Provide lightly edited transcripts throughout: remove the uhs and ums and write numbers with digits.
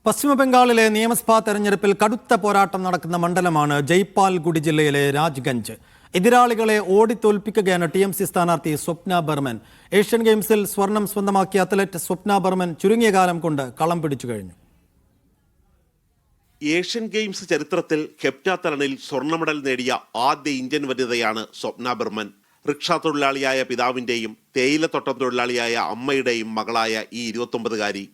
പശ്ചിമബംഗാളിലെ നിയമസഭാ തെരഞ്ഞെടുപ്പിൽ കടുത്ത പോരാട്ടം നടക്കുന്ന മണ്ഡലമാണ് ജയ്പാൽഗുഡി ജില്ലയിലെ രാജ്ഗഞ്ച്. എതിരാളികളെ ഓടിത്തോൽപ്പിക്കുകയാണ് ടിഎംസി സ്ഥാനാർത്ഥി സ്വപ്ന ബർമൻ. ഏഷ്യൻ ഗെയിംസിൽ സ്വർണം സ്വന്തമാക്കിയ അത്ലറ്റ് സ്വപ്ന ബർമൻ ചുരുങ്ങിയ കാലം കൊണ്ട് കളം പിടിച്ചു കഴിഞ്ഞു. ഏഷ്യൻ ഗെയിംസ് ചരിത്രത്തിൽ ഹെപ്റ്റാത്തലണിൽ സ്വർണ്ണ മെഡൽ നേടിയ ആദ്യ ഇന്ത്യൻ വനിതയാണ് സ്വപ്ന ബർമൻ. റിക്ഷാ തൊഴിലാളിയായ പിതാവിന്റെയും തേയിലത്തോട്ടം തൊഴിലാളിയായ അമ്മയുടെയും മകളായ ഈ 29-കാരി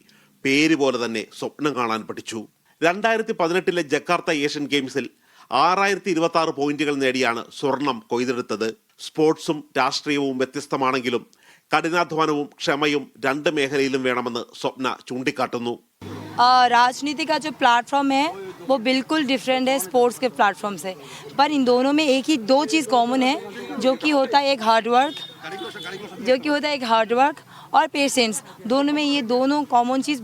പേര് പോലെ തന്നെ സ്വപ്നം കാണാൻ പഠിച്ചു. 2018 ജക്കാർത്ത ഏഷ്യൻ ഗെയിംസിൽ 6026 പോയിന്റുകൾ നേടിയാണ് സ്വർണം കൊയ്തെടുത്തത്. സ്പോർട്സും രാഷ്ട്രീയവും വ്യത്യസ്തമാണെങ്കിലും കഠിനാധ്വാനവും ക്ഷമയും രണ്ട് മേഖലയിലും വേണമെന്ന് സ്വപ്ന ചൂണ്ടിക്കാട്ടുന്നു. राजनीति का जो प्लेटफॉर्म है वो बिल्कुल डिफरेंट है स्पोर्ट्स के प्लेटफॉर्म से, पर इन दोनों में एक ही दो चीज़ कॉमन है जो कि होता है एक हार्डवर्क और पेशेंस. दोनों में ये दोनों कॉमन चीज़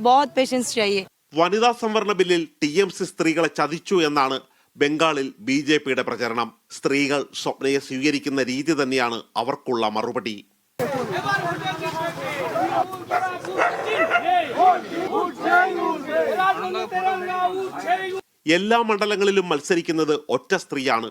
बहुत पेशेंस चाहिए. വനിതാ സംവരണ ബില്ലിൽ ടിഎംസി സ്ത്രീകളെ ചതിച്ചു എന്നാണ് ബംഗാളിൽ ബിജെപിയുടെ പ്രചരണം. സ്ത്രീകൾ സ്വപ്നയെ സ്വീകരിക്കുന്ന രീതി തന്നെയാണ് അവർക്കുള്ള മറുപടി. എല്ലാ മണ്ഡലങ്ങളിലും മത്സരിക്കുന്നത് ഒറ്റ സ്ത്രീയാണ്.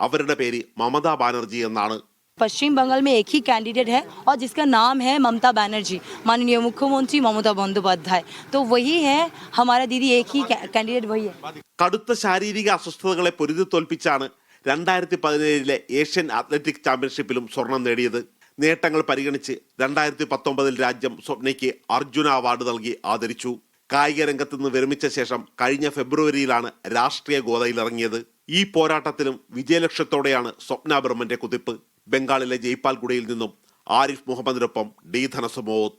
അവരുടെ പേര് മമതാ ബാനർജി എന്നാണ്. पश्चिम बंगाल में एक ही कैंडिडेट है और जिसका नाम है ममता बनर्जी, माननीय मुख्यमंत्री ममता बंदोपाध्याय. तो वही है हमारा दीदी, एक ही कैंडिडेट वही है. കടുത്ത ശാരീരിക അസ്വസ്ഥതകളെ പൊരുതി തോൽപ്പിച്ചാണ് 2017 ഏഷ്യൻ അത്ലറ്റിക് ചാമ്പ്യൻഷിപ്പിലും സ്വർണം നേടിയത്. നേട്ടങ്ങൾ പരിഗണിച്ച് 2019 രാജ്യം സ്വപ്നയ്ക്ക് അർജുന അവാർഡ് നൽകി ആദരിച്ചു. കായിക രംഗത്ത് നിന്ന് വിരമിച്ച ശേഷം കഴിഞ്ഞ ഫെബ്രുവരിയിലാണ് രാഷ്ട്രീയ ഗോതയിലിറങ്ങിയത്. ഈ പോരാട്ടത്തിലും വിജയലക്ഷ്യത്തോടെയാണ് സ്വപ്ന ബർമന്റെ കുതിപ്പ്. ബംഗാളിലെ ജയ്പാൽഗുഡയിൽ നിന്നും ആരിഫ് മുഹമ്മദിനൊപ്പം ഡി ധനസുമോദ്.